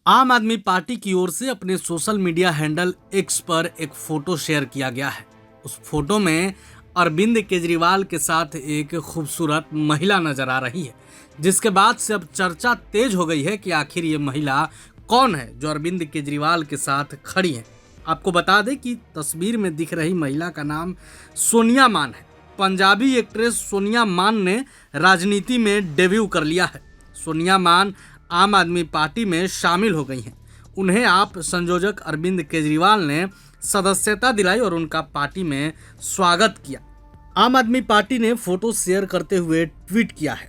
आम आदमी पार्टी की ओर से अपने सोशल मीडिया हैंडल एक्स पर एक फोटो शेयर किया गया है। उस फोटो में अरविंद केजरीवाल के साथ एक खूबसूरत महिला नजर आ रही है, जिसके बाद से अब चर्चा तेज हो गई है कि आखिर ये महिला कौन है जो अरविंद केजरीवाल के साथ खड़ी है। आपको बता दें कि तस्वीर में दिख रही महिला का नाम सोनिया मान है। पंजाबी एक्ट्रेस सोनिया मान ने राजनीति में डेब्यू कर लिया है। सोनिया मान आम आदमी पार्टी में शामिल हो गई हैं। उन्हें आप संयोजक अरविंद केजरीवाल ने सदस्यता दिलाई और उनका पार्टी में स्वागत किया। आम आदमी पार्टी ने फोटो शेयर करते हुए ट्वीट किया है।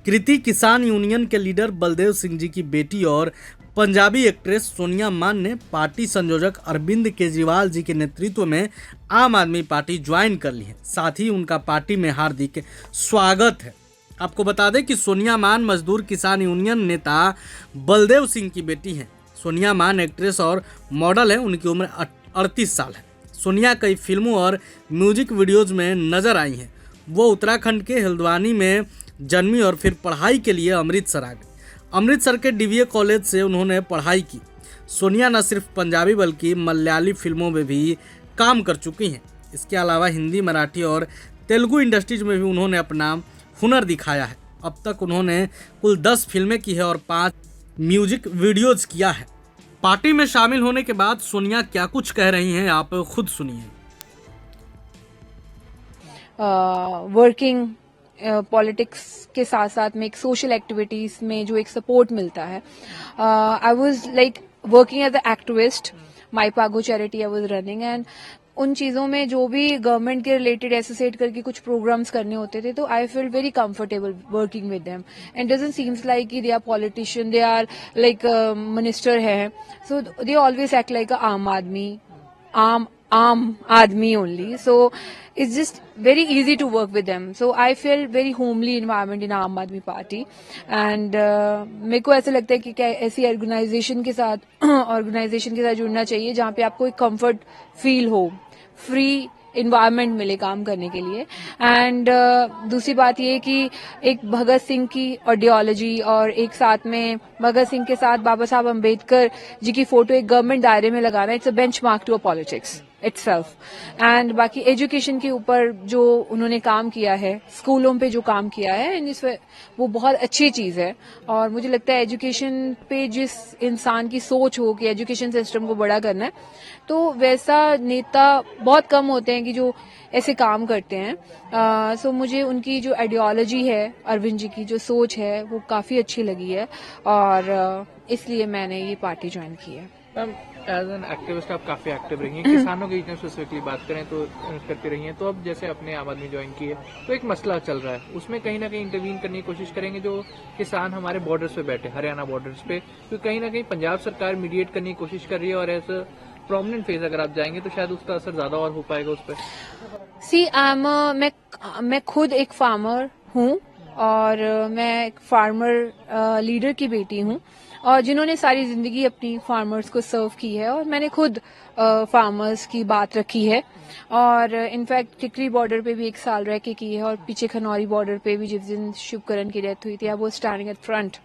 कृति किसान यूनियन के लीडर बलदेव सिंह जी की बेटी और पंजाबी एक्ट्रेस सोनिया मान ने पार्टी संयोजक अरविंद केजरीवाल जी के नेतृत्व में आम आदमी पार्टी ज्वाइन कर ली है। साथ ही उनका पार्टी में हार्दिक स्वागत है। आपको बता दें कि सोनिया मान मजदूर किसान यूनियन नेता बलदेव सिंह की बेटी हैं। सोनिया मान एक्ट्रेस और मॉडल है। उनकी उम्र 38 साल है। सोनिया कई फिल्मों और म्यूजिक वीडियोज में नजर आई हैं। वो उत्तराखंड के हल्द्वानी में जन्मी और फिर पढ़ाई के लिए अमृतसर आ गई। अमृतसर के डीवीए कॉलेज से उन्होंने पढ़ाई की। सोनिया न सिर्फ पंजाबी बल्कि मलयाली फिल्मों में भी काम कर चुकी हैं। इसके अलावा हिंदी, मराठी और तेलुगु इंडस्ट्रीज में भी उन्होंने अपना हुनर दिखाया है। अब तक उन्होंने कुल 10 फिल्में की है और 5 म्यूजिक वीडियोज किया है। पार्टी में शामिल होने के बाद सोनिया क्या कुछ कह रही हैं, आप खुद सुनिए। वर्किंग पॉलिटिक्स के साथ साथ में एक सोशल एक्टिविटीज में जो एक सपोर्ट मिलता है, I was like working as a activist. My पागो charity I was running, and उन चीजों में जो भी गवर्नमेंट के रिलेटेड एसोसिएट करके कुछ प्रोग्राम्स करने होते थे, तो I feel very comfortable working with them. And doesn't seems like they are politician, they are like minister है, so they always act like a आम आदमी only. So it's just very easy to work with them. So I feel very homely environment in आम आदमी party. And मेरे को ऐसा लगता है कि क्या ऐसी ऑर्गेनाइजेशन के साथ जुड़ना चाहिए जहाँ पे आपको एक कंफर्ट फील हो, फ्री इन्वायरमेंट मिले काम करने के लिए। एंड दूसरी बात ये कि एक भगत सिंह की आइडियोलॉजी और एक साथ में भगत सिंह के साथ बाबा साहब अम्बेडकर जी की फोटो एक गवर्नमेंट दायरे में लगाना, it's a benchmark to a politics itself. And बाकी एजुकेशन के ऊपर जो उन्होंने काम किया है, स्कूलों पे जो काम किया है, वो बहुत अच्छी चीज है। और मुझे लगता है एजुकेशन पे जिस इंसान की सोच हो कि एजुकेशन सिस्टम को बड़ा करना है, तो वैसा नेता बहुत कम होते हैं कि जो ऐसे काम करते हैं। सो मुझे उनकी जो आइडियोलॉजी है, अरविंद जी की जो सोच है, वो काफी अच्छी लगी है और इसलिए मैंने ये पार्टी ज्वाइन की है। मैम, एज एन एक्टिविस्ट आप काफी एक्टिव रही हैं। किसानों की स्पेसिफिकली बात करें तो करती रही हैं। तो अब जैसे अपने आम आदमी ज्वाइन की है, तो एक मसला चल रहा है, उसमें कहीं ना कहीं इंटरवीन करने की कोशिश करेंगे जो किसान हमारे बॉर्डर्स पे बैठे, हरियाणा बॉर्डर्स पे, तो कहीं ना कहीं पंजाब सरकार मीडिएट करने की कोशिश कर रही है और एज प्रोमिनेंट फेज अगर आप जाएंगे तो शायद उसका असर ज्यादा और हो पाएगा उस पर। मैं खुद एक फार्मर हूँ और मैं एक फार्मर लीडर की बेटी हूँ और जिन्होंने सारी जिंदगी अपनी फार्मर्स को सर्व की है, और मैंने खुद फार्मर्स की बात रखी है और इनफैक्ट टिकरी बॉर्डर पे भी 1 साल रह के की है और पीछे खनौरी बॉर्डर पे भी जिस दिन शुभकरण की डेथ हुई थी, वो स्टैंडिंग एट फ्रंट।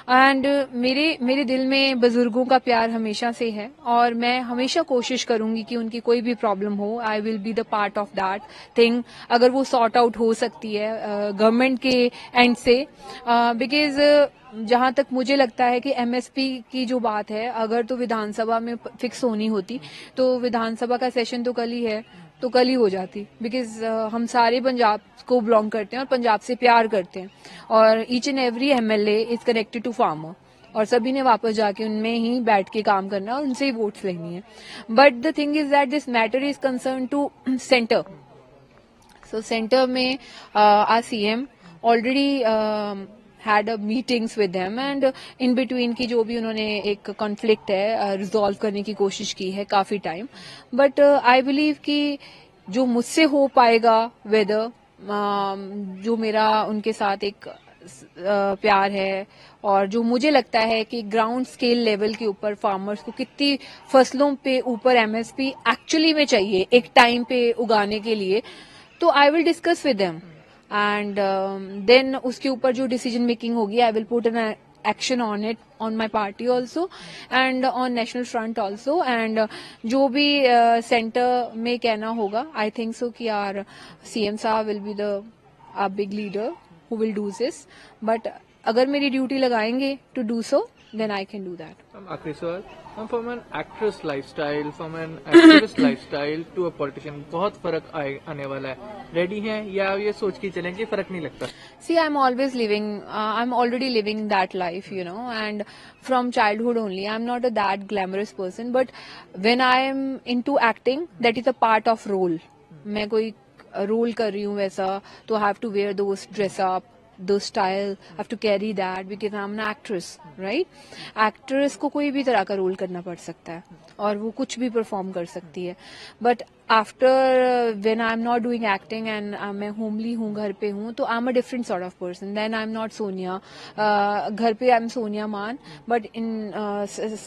एंड मेरे दिल में बुजुर्गों का प्यार हमेशा से है और मैं हमेशा कोशिश करूंगी कि उनकी कोई भी प्रॉब्लम हो, I will be the part of that thing, अगर वो सॉर्ट आउट हो सकती है गवर्नमेंट के एंड से। बिकॉज जहां तक मुझे लगता है कि एमएसपी की जो बात है, अगर तो विधानसभा में फिक्स होनी होती तो विधानसभा का सेशन तो कल ही है, तो कल ही हो जाती। बिकॉज हम सारे पंजाब को बिलोंग करते हैं और पंजाब से प्यार करते हैं और each and every MLA is connected to farmer और सभी ने वापस जाके उनमें ही बैठ के काम करना है और उनसे ही वोट्स लेनी है। But the thing is that this matter is concern to centre. So centre में our CM already had a meetings with them and in between की जो भी उन्होंने एक कॉन्फ्लिक्ट है रिजॉल्व करने की कोशिश की है काफी टाइम। बट आई बिलीव कि जो मुझसे हो पाएगा, वेदर जो मेरा उनके साथ एक प्यार है और जो मुझे लगता है कि ग्राउंड स्केल लेवल के ऊपर फार्मर्स को कितनी फसलों पे ऊपर एमएसपी एक्चुअली में चाहिए एक टाइम पे उगाने के लिए, तो I will discuss with them and then उसके ऊपर जो डिसीजन मेकिंग होगी, I will put an action on it, on my party also and on national front also. And जो भी center में कहना होगा, I think so कि our CM साहब will be the a big leader who will do this. But अगर मेरी duty लगाएंगे to do so, then I can do that. आखिरी सवाल, from an actress lifestyle, from an activist lifestyle to a politician, बहुत फर्क आने वाला है. रेडी हैं या ये सोच के चलें कि फर्क नहीं लगता? See, I'm always living, I'm already living that life, you know, and from childhood only. I'm not a that glamorous person, but when I am into acting, that is a part of role. मैं कोई role कर रही हूँ वैसा, तो I have to wear those dress up, the style, I have to carry that because I'm an actress, right? Actress को कोई भी तरह का रोल करना पड़ सकता है और वो कुछ भी परफॉर्म कर सकती है. But after when I'm not doing acting and मैं homely हूँ, घर पे हूँ, तो I'm a different sort of person. Then I'm not Sonia. घर पे I'm Sonia Man, but in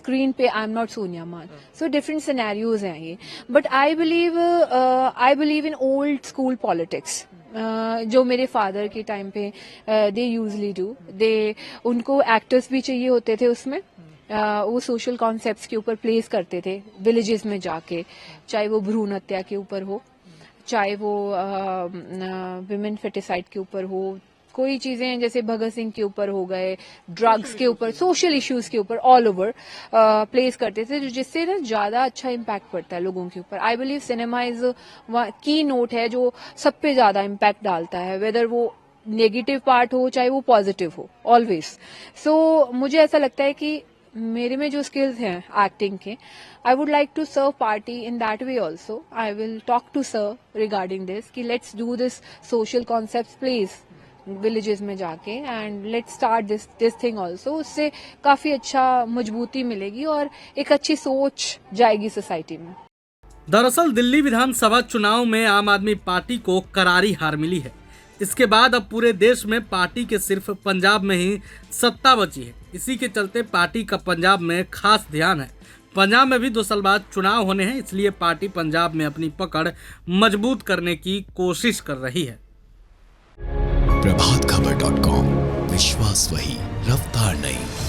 screen पे I'm not Sonia Man. So different scenarios हैं ये. But I believe in old school politics. जो मेरे फादर के time पे they usually do, उनको एक्टर्स भी चाहिए होते थे उसमें. वो सोशल कॉन्सेप्ट्स के ऊपर प्लेस करते थे विलेजेस में जाके, चाहे वो भ्रूण हत्या के ऊपर हो, चाहे वो विमेन फेटिसाइड के ऊपर हो, कोई चीजें जैसे भगत सिंह के ऊपर हो गए, ड्रग्स के ऊपर, सोशल इश्यूज के ऊपर ऑल ओवर प्लेस करते थे, जिससे ना ज्यादा अच्छा इम्पैक्ट पड़ता है लोगों के ऊपर. आई बिलीव सिनेमा इज की नोट है जो सब पे ज्यादा इम्पैक्ट डालता है, वेदर वो नेगेटिव पार्ट हो चाहे वो पॉजिटिव हो, ऑलवेज. सो मुझे ऐसा लगता है कि मेरे में जो स्किल्स हैं एक्टिंग के, I would like to serve party in that way also. I will talk to sir regarding this कि let's do this social concept please villages में जाके and let's start this thing also. उससे काफी अच्छा मजबूती मिलेगी और एक अच्छी सोच जाएगी सोसाइटी में. दरअसल दिल्ली विधानसभा चुनाव में आम आदमी पार्टी को करारी हार मिली है. इसके बाद अब पूरे देश में पार्टी के सिर्फ पंजाब में ही सत्ता बची है. इसी के चलते पार्टी का पंजाब में खास ध्यान है. पंजाब में भी 2 साल बाद चुनाव होने हैं, इसलिए पार्टी पंजाब में अपनी पकड़ मजबूत करने की कोशिश कर रही है. प्रभातखबर.com, विश्वास वही, रफ्तार नहीं.